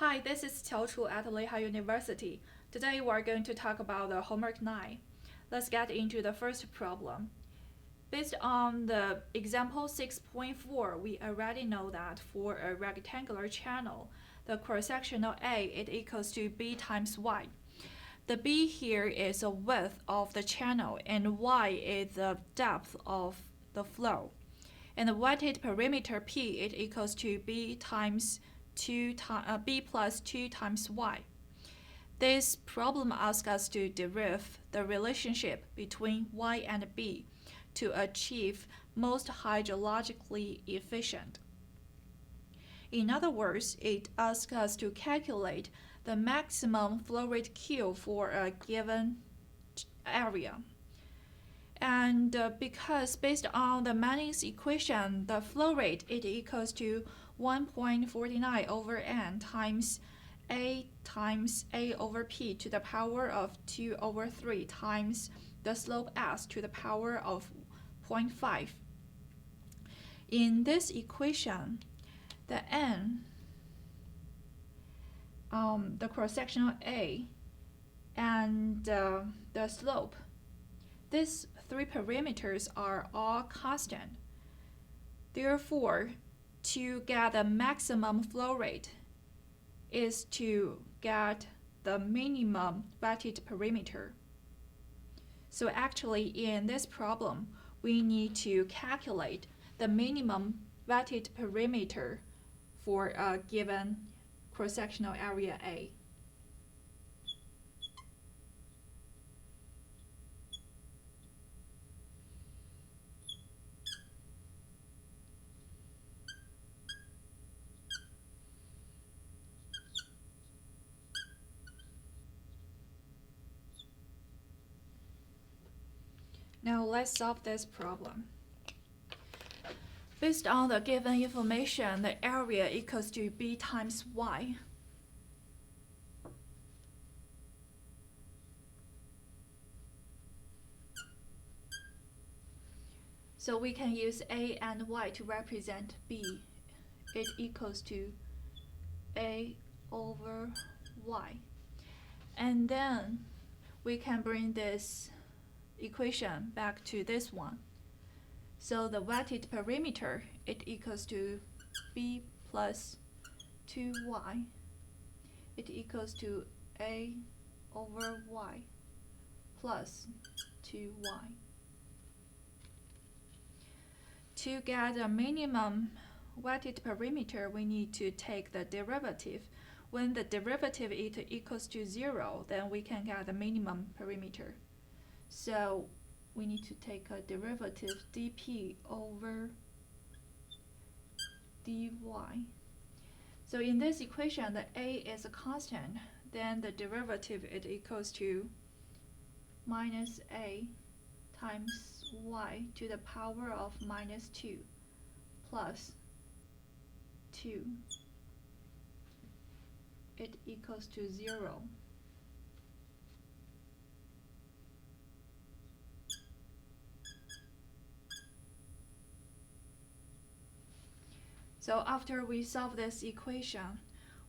Hi, this is Qiao Chu at Lehigh University. Today we are going to talk about the homework 9. Let's get into the first problem. Based on the example 6.4, we already know that for a rectangular channel, the cross-sectional A is equals to B times Y. The B here is the width of the channel and Y is the depth of the flow. And the weighted perimeter P is equals to B plus 2 times Y. This problem asks us to derive the relationship between Y and B to achieve most hydrologically efficient. In other words, it asks us to calculate the maximum flow rate Q for a given area. And because based on the Manning's equation, the flow rate is equals to 1.49 over n times A over P to the power of 2 over 3 times the slope S to the power of 0.5. In this equation, the n, the cross-sectional A, and the slope, these three parameters are all constant. Therefore, to get the maximum flow rate is to get the minimum weighted perimeter. So actually in this problem, we need to calculate the minimum weighted perimeter for a given cross-sectional area A. Now let's solve this problem. Based on the given information, the area equals to B times Y. So we can use A and Y to represent B. It equals to A over Y. And then we can bring this equation back to this one. So the weighted perimeter, it equals to B plus 2Y. It equals to A over Y plus 2Y. To get a minimum weighted perimeter, we need to take the derivative. When the derivative is equals to 0, then we can get the minimum perimeter. So we need to take a derivative dp over dy. So in this equation, the a is a constant, then the derivative is equals to minus a times y to the power of minus 2 plus 2. It equals to 0. So after we solve this equation,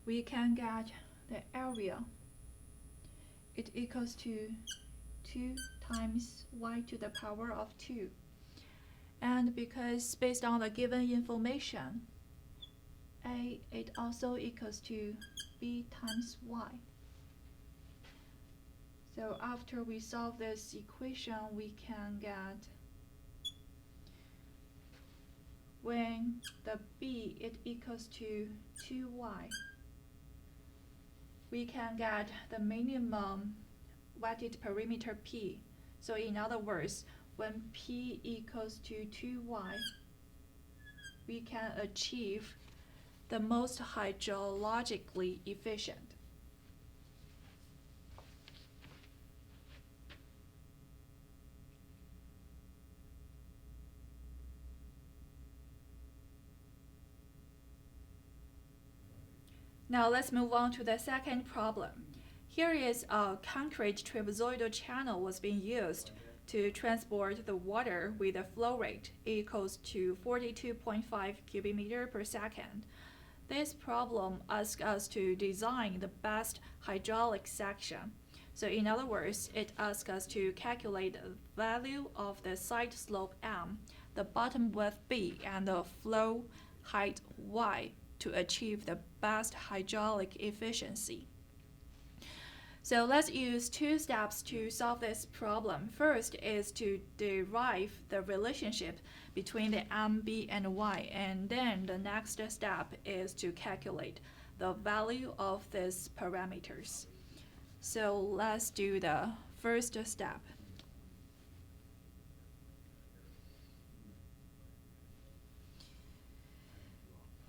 we can get the area. It equals to 2 times y to the power of 2. And because based on the given information, A, it also equals to B times Y. So after we solve this equation, we can get, when the B it equals to 2Y, we can get the minimum weighted perimeter P. So in other words, when P equals to 2Y, we can achieve the most hydrologically efficient. Now let's move on to the second problem. Here is a concrete trapezoidal channel was being used to transport the water with a flow rate equals to 42.5 cubic meter per second. This problem asks us to design the best hydraulic section. So in other words, it asks us to calculate the value of the side slope m, the bottom width b, and the flow height y to achieve the best hydraulic efficiency. So let's use two steps to solve this problem. First is to derive the relationship between the m, b, and y, and then the next step is to calculate the value of these parameters. So let's do the first step.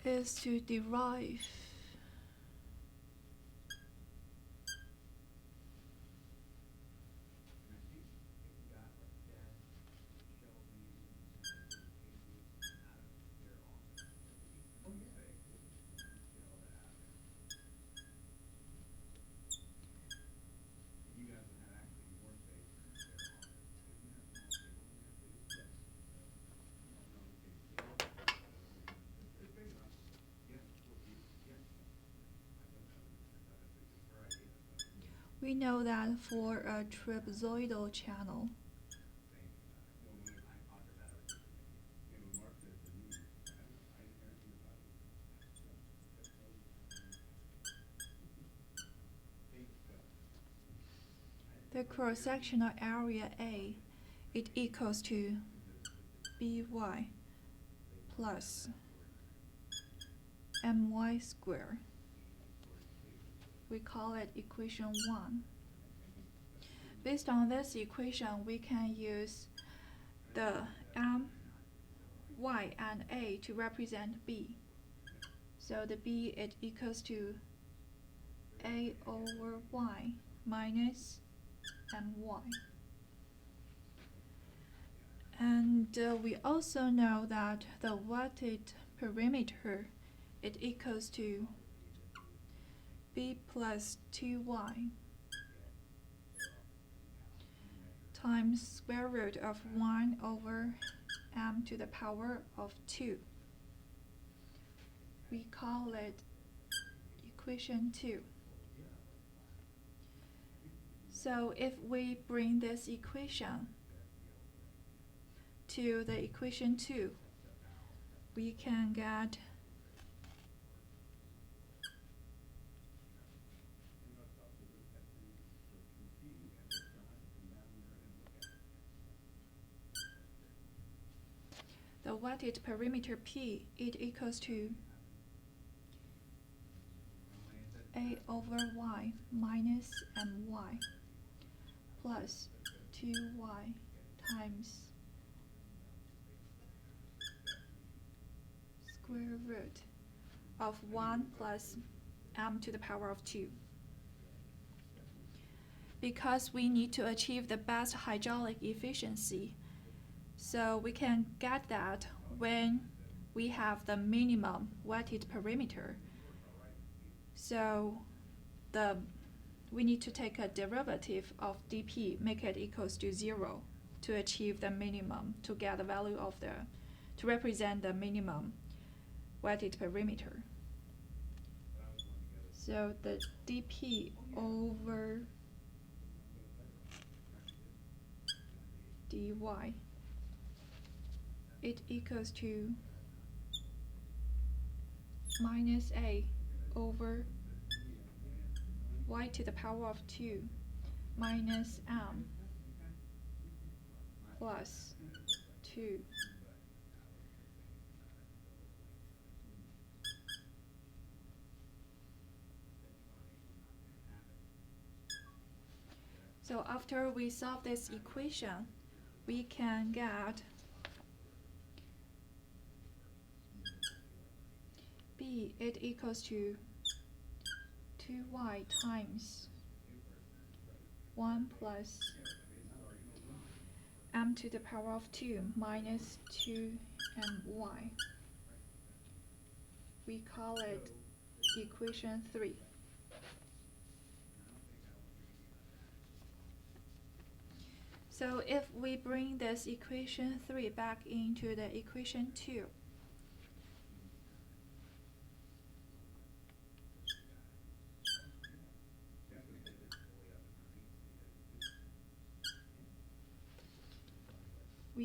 Is to derive we know that for a trapezoidal channel, the cross-sectional area A, it equals to by plus my squared. We call it equation 1. Based on this equation, we can use the m, y, and a to represent b. So the b, it equals to a over y minus my. And we also know that the wetted perimeter, it equals to b plus 2y times square root of 1 over m to the power of 2. We call it equation 2. So if we bring this equation to the equation 2, we can get the wetted perimeter P, it equals to a over y minus my plus 2y times square root of 1 plus m to the power of 2. Because we need to achieve the best hydraulic efficiency, so we can get that when we have the minimum wetted perimeter. So we need to take a derivative of dp, make it equals to 0 to achieve the minimum, to get the value of to represent the minimum wetted perimeter. So the dp over dy, it equals to minus a over y to the power of 2 minus m plus 2. So after we solve this equation, we can get b, it equals to 2y times 1 plus m to the power of 2 minus 2my. We call it equation 3. So if we bring this equation 3 back into the equation 2,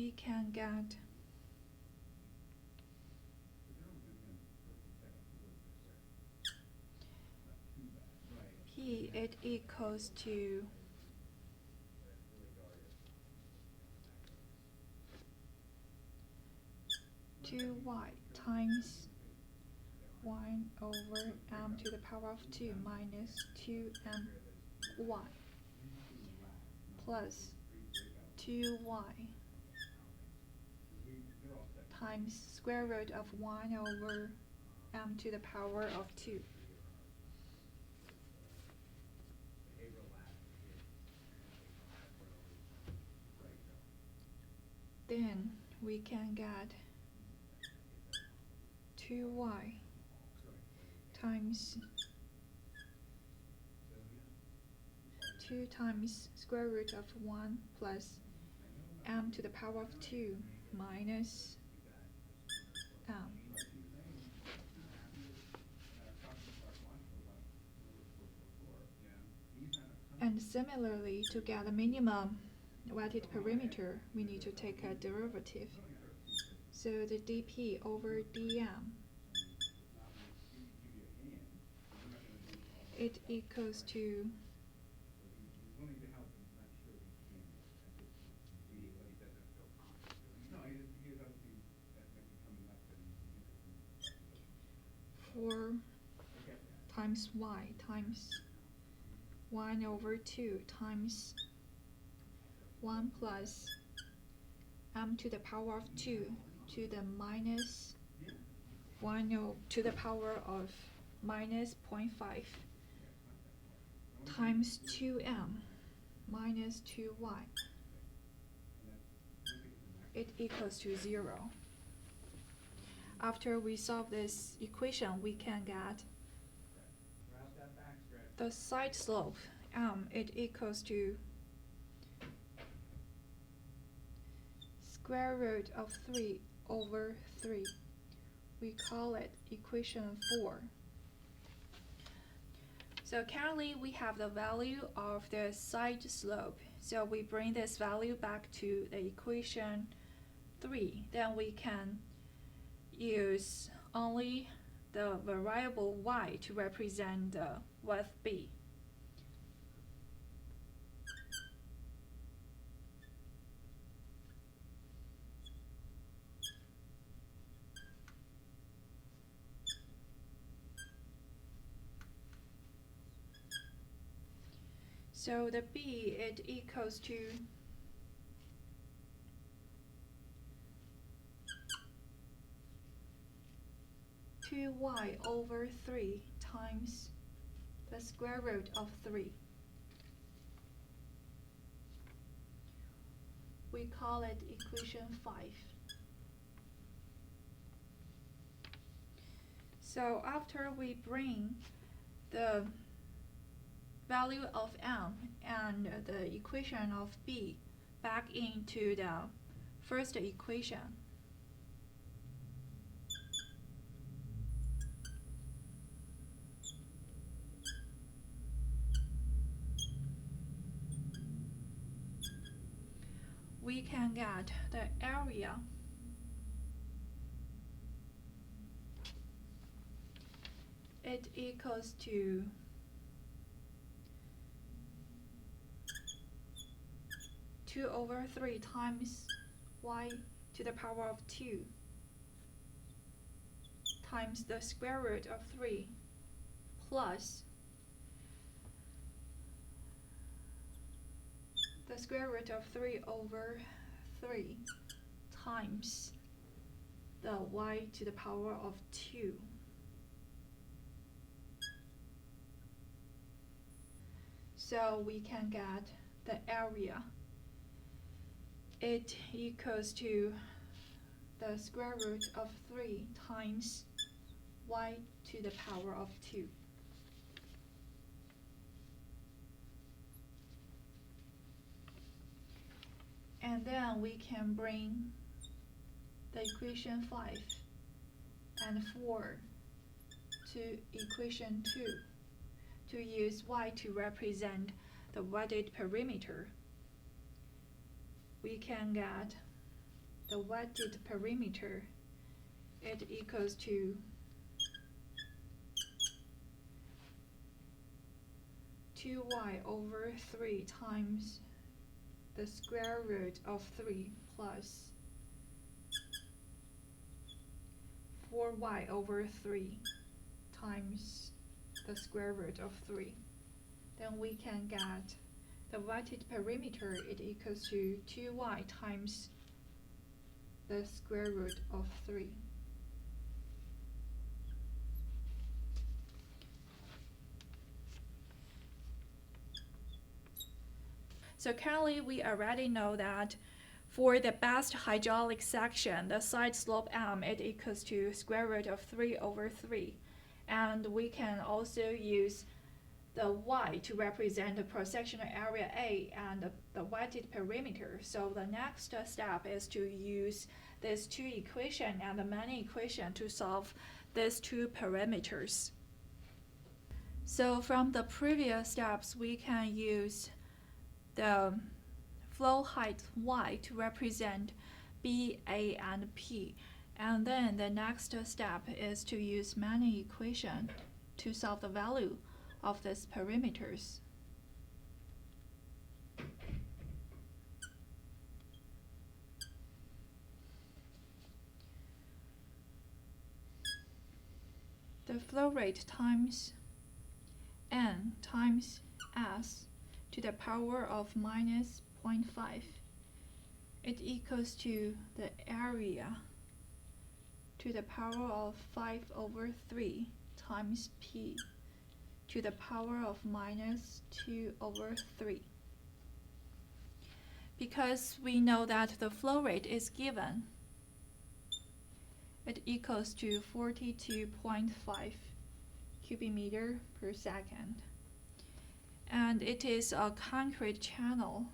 we can get P it equals to 2y times 1 over m to the power of 2 minus 2my plus 2y times square root of 1 over m to the power of 2. Then we can get 2y times 2 times square root of 1 plus m to the power of 2 minus m. And similarly, to get the minimum weighted perimeter, we need to take a derivative. So the dp over dm, it equals to four times y times 1 over 2 times 1 plus m to the power of 2 to the minus 1 to the power of minus 0.5 times 2m minus 2y. It equals to 0. After we solve this equation, we can get the side slope m, it equals to square root of 3 over 3. We call it equation 4. So currently we have the value of the side slope. So we bring this value back to the equation 3. Then we can use only the variable y to represent the width b. So the b, it equals to 2y over 3 times the square root of 3. We call it equation 5. So after we bring the value of m and the equation of b back into the first equation, we can get the area it equals to 2 over 3 times y to the power of 2 times the square root of 3 plus the square root of 3 over 3 times the y to the power of 2. So we can get the area. It equals to the square root of 3 times y to the power of 2. And then we can bring the equation 5 and 4 to equation 2 to use y to represent the weighted perimeter. We can get the wetted perimeter, it equals to 2y over 3 times the square root of 3 plus 4y over 3 times the square root of 3. Then we can get the wetted perimeter, it equals to 2y times the square root of 3. So currently we already know that for the best hydraulic section, the side slope m, it equals to square root of 3 over 3. And we can also use the y to represent the cross-sectional area A and the wetted perimeter. So the next step is to use these two equations and the main equation to solve these two perimeters. So from the previous steps, we can use the flow height y to represent B, A, and P. And then the next step is to use main equation to solve the value of these perimeters. The flow rate times n times s to the power of minus 0.5. It equals to the area to the power of 5 over 3 times P to the power of minus 2 over 3. Because we know that the flow rate is given, it equals to 42.5 cubic meter per second. And it is a concrete channel.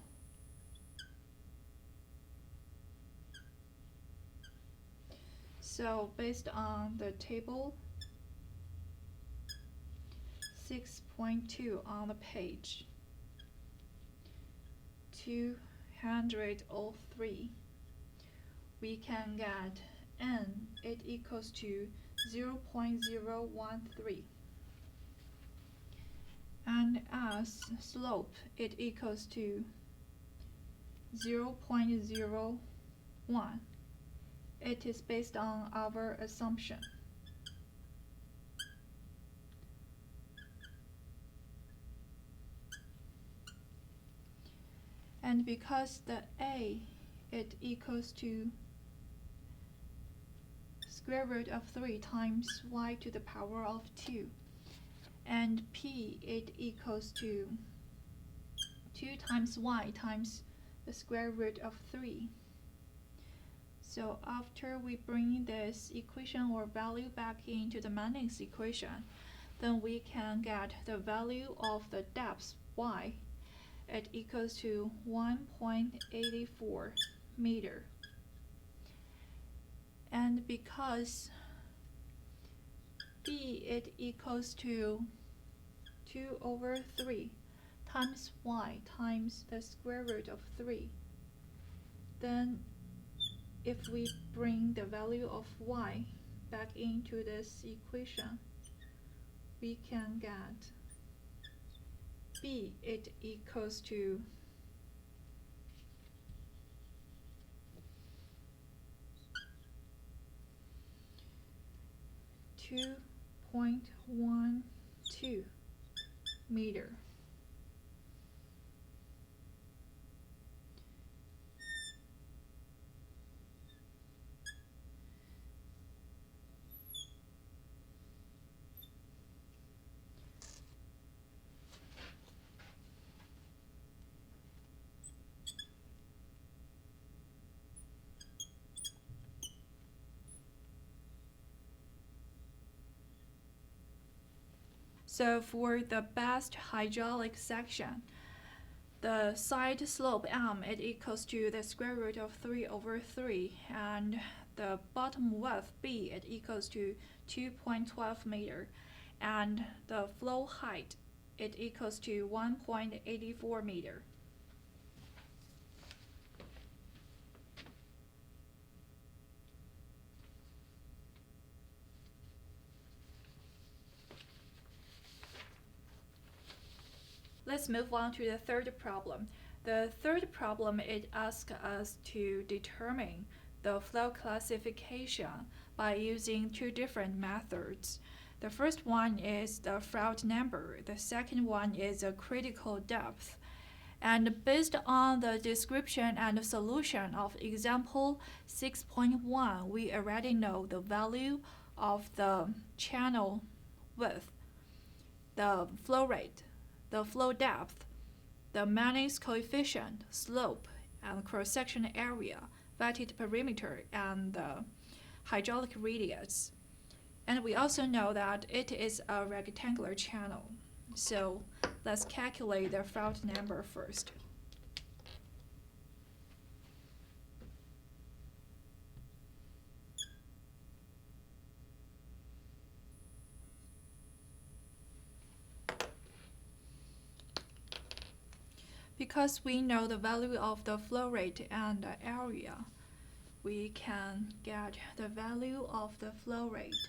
So based on the table 6.2 on the page 203, we can get n, it equals to 0.013. And as slope, it equals to 0.01. It is based on our assumption. And because the A, it equals to square root of 3 times y to the power of 2. And P, it equals to 2 times y times the square root of 3. So after we bring this equation or value back into the Manning's equation, then we can get the value of the depth y. It equals to 1.84 meter. And because B, it equals to 2 over 3 times y times the square root of 3, then if we bring the value of y back into this equation, we can get B, it equals to 2.12 meter. So for the best hydraulic section, the side slope m, it equals to the square root of 3 over 3, and the bottom width b, it equals to 2.12 meter, and the flow height, it equals to 1.84 meter. let's move on to the third problem. The third problem, it asks us to determine the flow classification by using two different methods. The first one is the Froude number. The second one is a critical depth. And based on the description and solution of example 6.1, we already know the value of the channel width, the flow rate, the flow depth, the Manning's coefficient, slope, and cross-section area, wetted perimeter, and the hydraulic radius. And we also know that it is a rectangular channel. So let's calculate the Froude number first. Because we know the value of the flow rate and the area, we can get the value of the flow rate.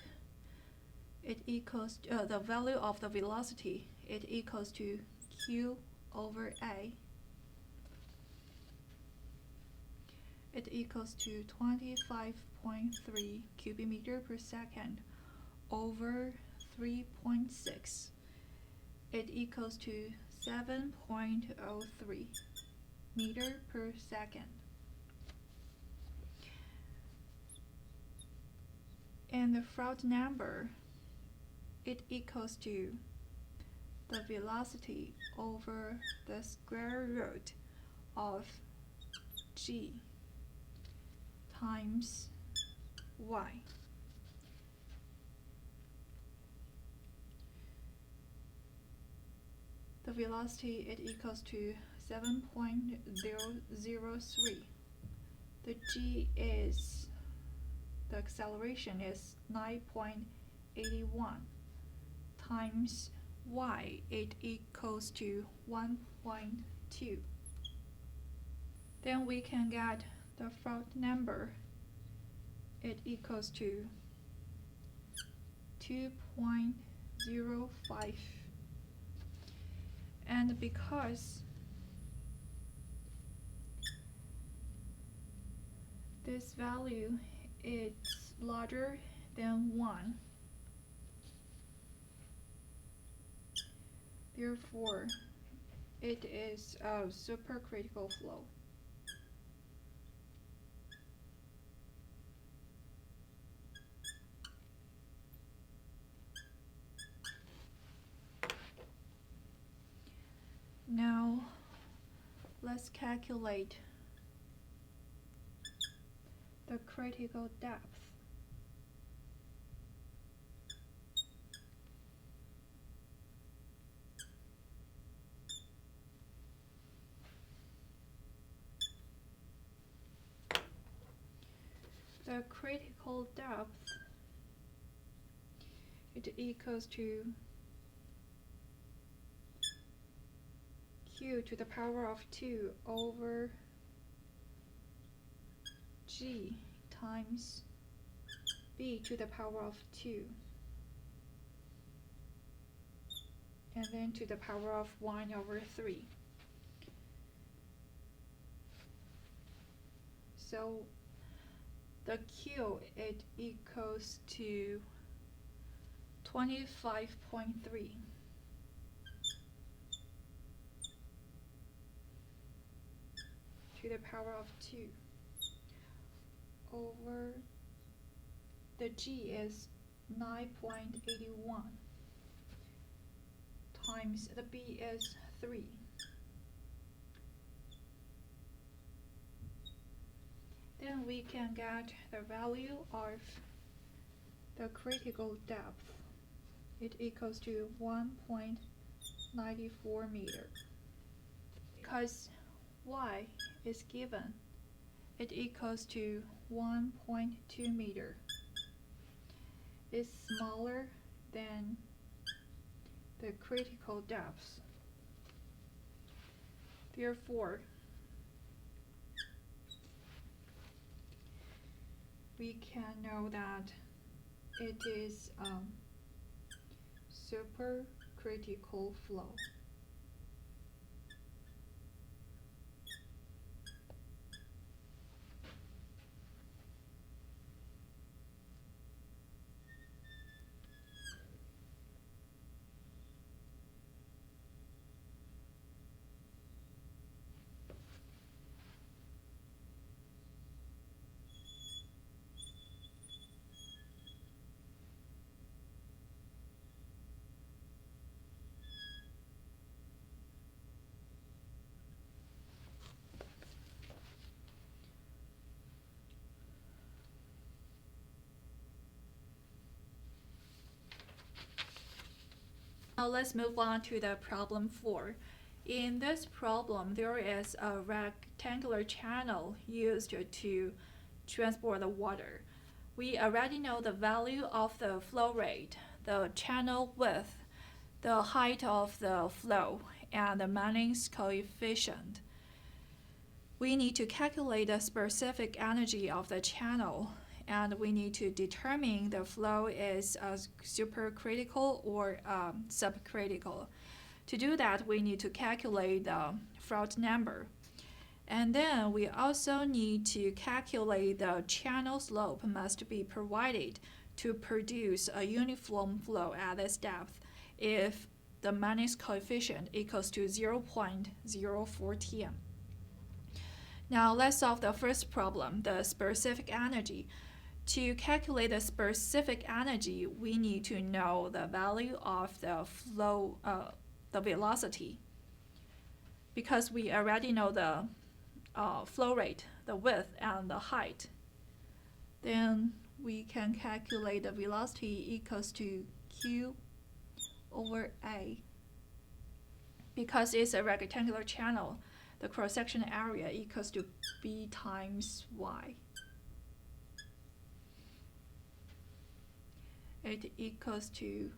It equals the value of the velocity. It equals to Q over A. It equals to 25.3 cubic meter per second over 3.6. It equals to 7.03 meter per second. And the Froude number, it equals to the velocity over the square root of g times y. The velocity, it equals to 7.003. The g is, the acceleration is 9.81 times y, it equals to 1.2. Then we can get the Froude number. It equals to 2.05. And because this value is larger than 1, therefore it is a supercritical flow. Now let's calculate the critical depth. The critical depth, it equals to Q to the power of 2 over G times B to the power of 2, and then to the power of 1 over 3. So the Q, it equals to 25.3 to the power of 2 over the G is 9.81 times the B is 3. Then we can get the value of the critical depth. It equals to 1.94 meter. Because y is given, it equals to 1.2 meter. It's smaller than the critical depth. Therefore, we can know that it is supercritical flow. Now let's move on to the problem 4. In this problem, there is a rectangular channel used to transport the water. We already know the value of the flow rate, the channel width, the height of the flow, and the Manning's coefficient. We need to calculate the specific energy of the channel, and we need to determine the flow is supercritical or subcritical. To do that, we need to calculate the Froude number. And then we also need to calculate the channel slope must be provided to produce a uniform flow at this depth if the Manning's coefficient equals to 0.04 Now let's solve the first problem, the specific energy. To calculate the specific energy, we need to know the value of the flow, the velocity, because we already know the flow rate, the width, and the height. Then we can calculate the velocity equals to Q over A. Because it's a rectangular channel, the cross-section area equals to B times Y. It equals to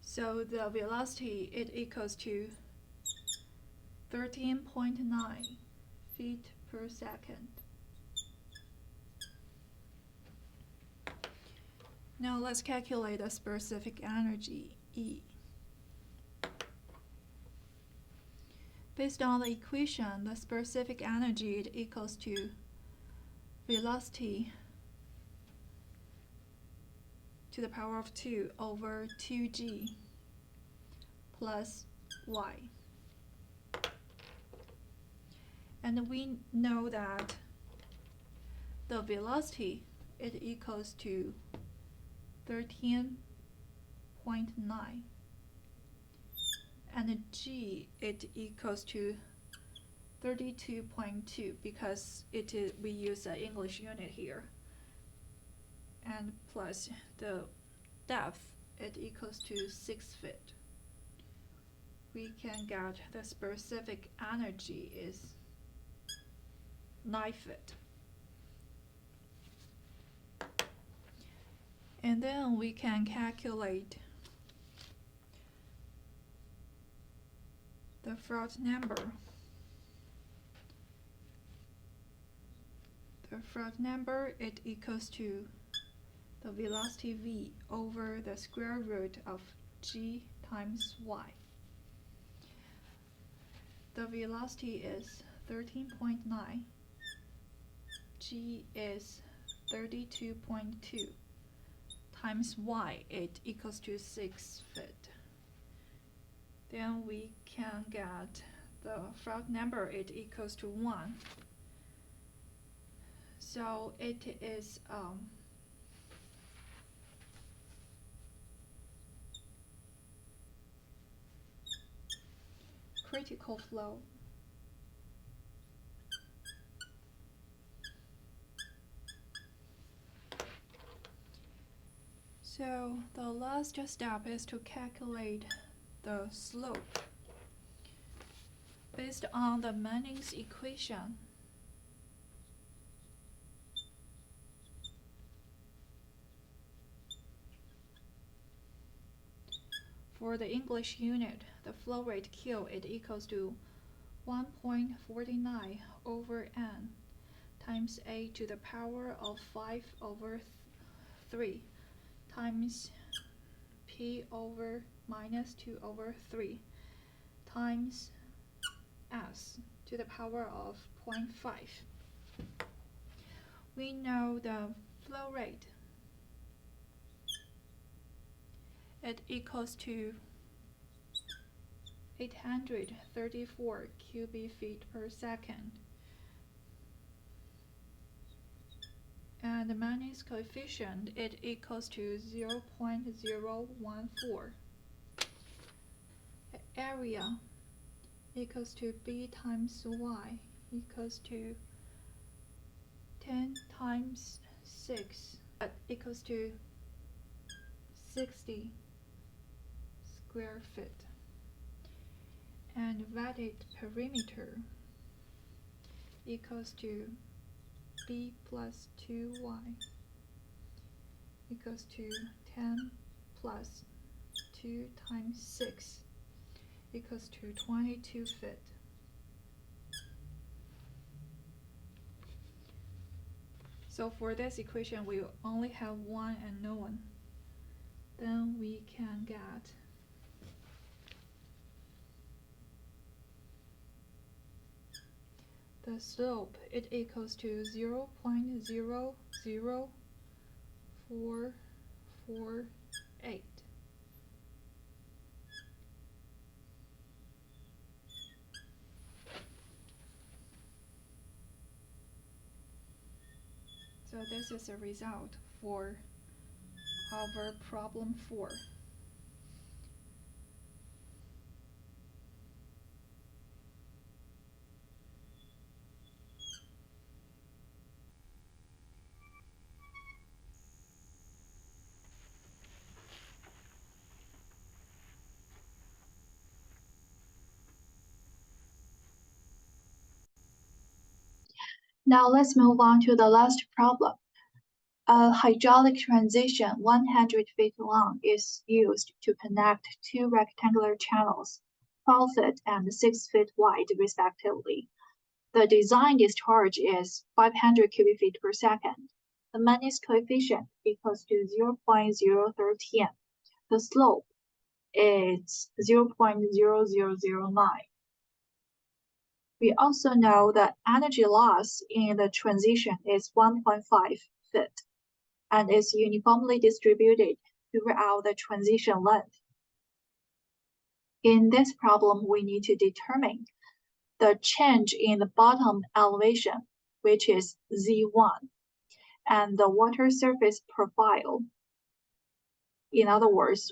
so the velocity, it equals to 13.9 feet per second. Now let's calculate the specific energy, E. Based on the equation, the specific energy, it equals to velocity to the power of 2 over 2g plus y. And we know that the velocity, it equals to 13.9, and g, it equals to 32.2 because we use the English unit here, and plus the depth, it equals to 6 feet. We can get the specific energy is 9 feet. And then we can calculate the Froude number. The Froude number, it equals to the velocity v over the square root of g times y. The velocity is 13.9. G is 32.2 times y, it equals to 6 feet. Then we can get the Froude number, it equals to 1. So it is critical flow. So the last step is to calculate the slope based on the Manning's equation. For the English unit, the flow rate Q, it equals to 1.49 over n times a to the power of 5 over 3 times p over minus 2 over 3 times s to the power of 0.5. We know the flow rate, it equals to 834 cubic feet per second. And the Manning's coefficient, it equals to 0.014. Area equals to B times Y equals to 10 times 6 equals to 60 square feet. And valued perimeter equals to b plus 2y equals to 10 plus 2 times 6 equals to 22 feet. So for this equation, we only have one unknown. Then we can get the slope, it equals to 0.00448. So this is the result for our problem 4. Now let's move on to the last problem. A hydraulic transition 100 feet long is used to connect two rectangular channels, 12 feet and 6 feet wide respectively. The design discharge is 500 cubic feet per second. The Manis coefficient equals to 0.013. The slope is 0.0009. We also know that energy loss in the transition is 1.5 feet and is uniformly distributed throughout the transition length. In this problem, we need to determine the change in the bottom elevation, which is Z1, and the water surface profile. In other words,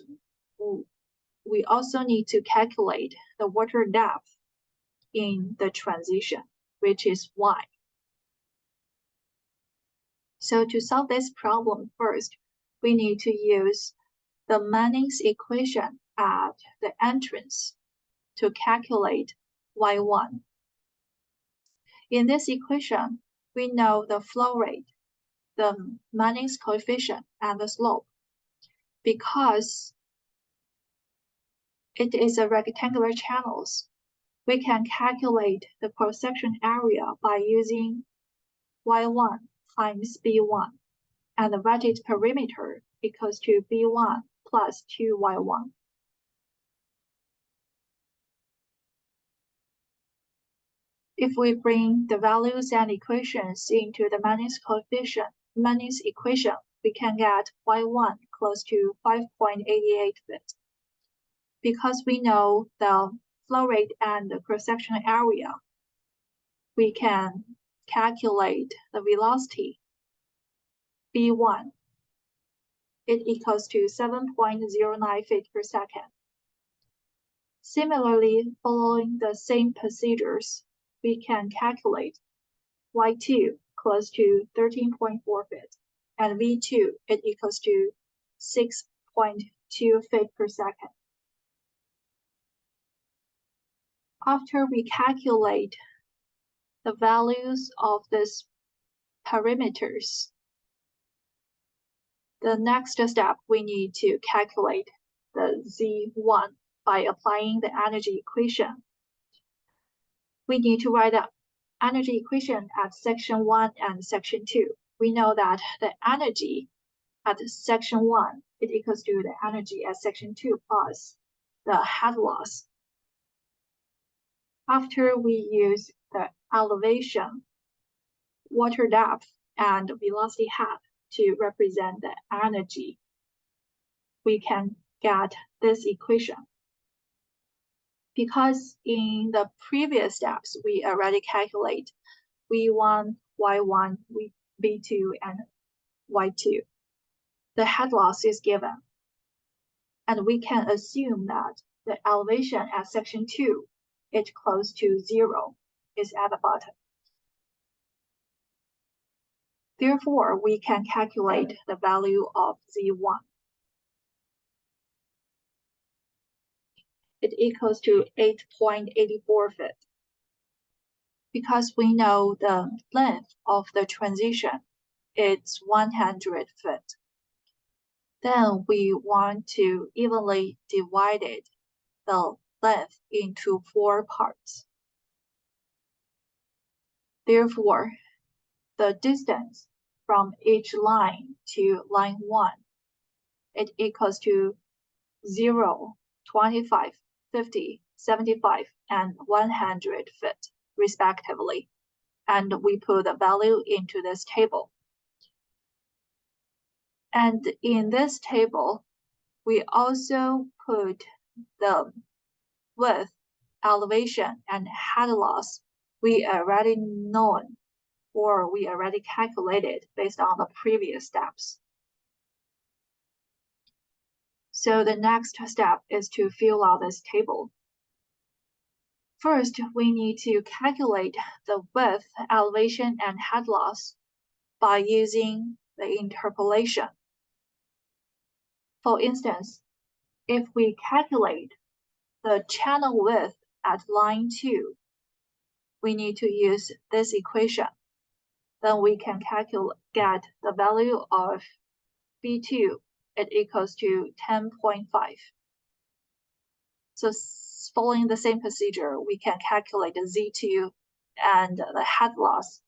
we also need to calculate the water depth in the transition, which is Y. So to solve this problem first, we need to use the Manning's equation at the entrance to calculate Y1. In this equation, we know the flow rate, the Manning's coefficient, and the slope. Because it is a rectangular channels, we can calculate the cross-section area by using Y1 times B1, and the valued perimeter equals to B1 plus 2Y1. If we bring the values and equations into the Manning's equation, we can get Y1 close to 5.88 feet. Because we know the flow rate and the cross-section area, we can calculate the velocity V1. It equals to 7.09 feet per second. Similarly, following the same procedures, we can calculate Y2 close to 13.4 feet, and V2 it equals to 6.2 feet per second. After we calculate the values of these parameters, the next step we need to calculate the Z1 by applying the energy equation. We need to write the energy equation at section 1 and section 2. We know that the energy at section 1 it equals to the energy at section 2 plus the head loss. After we use the elevation, water depth, and velocity head to represent the energy, we can get this equation. Because in the previous steps, we already calculate V1, Y1, V2, and Y2. The head loss is given. And we can assume that the elevation at section 2 is close to 0, is at the bottom. Therefore, we can calculate the value of Z1. It equals to 8.84 feet. Because we know the length of the transition is 100 feet. Then we want to evenly divide the length into 4 parts. Therefore, the distance from each line to line 1, it equals to 0, 25, 50, 75, and 100 feet, respectively. And we put the value into this table. And in this table, we also put the width, elevation, and head loss we already known or we already calculated based on the previous steps. So the next step is to fill out this table. First, we need to calculate the width, elevation, and head loss by using the interpolation. For instance, if we calculate the channel width at line 2, we need to use this equation. Then we can get the value of B2. It equals to 10.5. So following the same procedure, we can calculate the Z2 and the head loss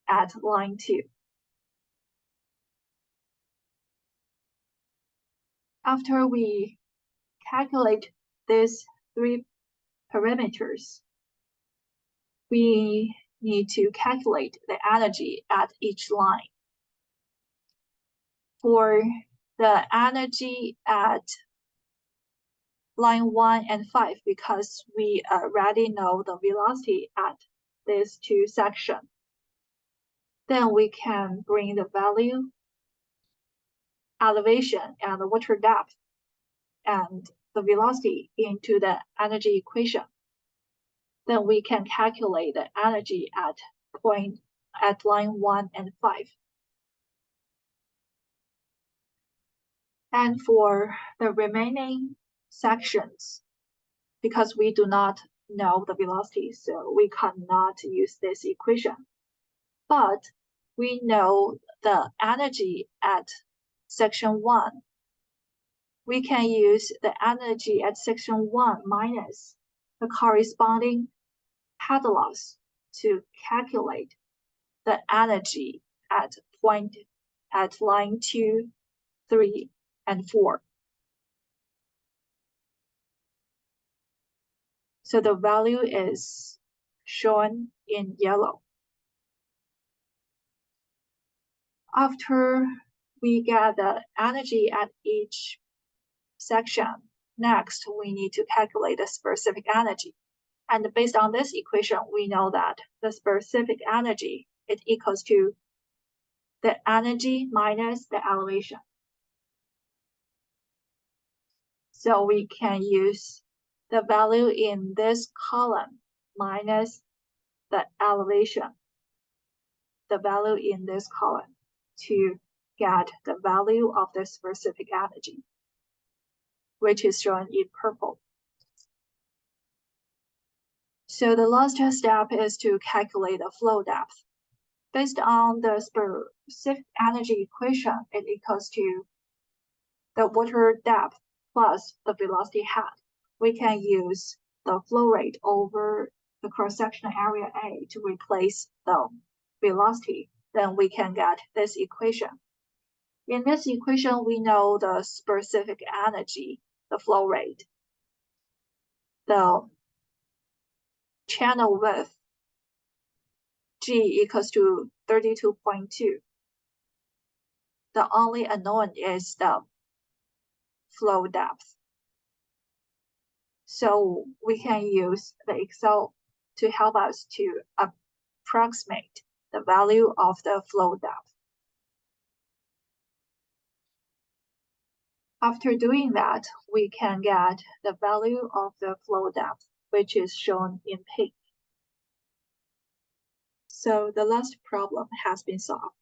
at line 2. After we calculate these 3 parameters, we need to calculate the energy at each line. For the energy at line 1 and 5, because we already know the velocity at these 2 sections, then we can bring the value, elevation, and the water depth, and the velocity into the energy equation. Then we can calculate the energy at line 1 and 5. And for the remaining sections, because we do not know the velocity, so we cannot use this equation. But we know the energy at section 1. We can use the energy at section 1 minus the corresponding head loss to calculate the energy at line 2, 3, and 4. So the value is shown in yellow. After we get the energy at each section, next we need to calculate the specific energy. And based on this equation, we know that the specific energy is equals to the energy minus the elevation. So we can use the value in this column minus the elevation, the value in this column, to get the value of the specific energy, which is shown in purple. So the last step is to calculate the flow depth. Based on the specific energy equation, it equals to the water depth plus the velocity head. We can use the flow rate over the cross-sectional area A to replace the velocity. Then we can get this equation. In this equation, we know the specific energy, the flow rate, the channel width, G equals to 32.2. The only unknown is the flow depth. So we can use the Excel to help us to approximate the value of the flow depth. After doing that, we can get the value of the flow depth, which is shown in pink. So the last problem has been solved.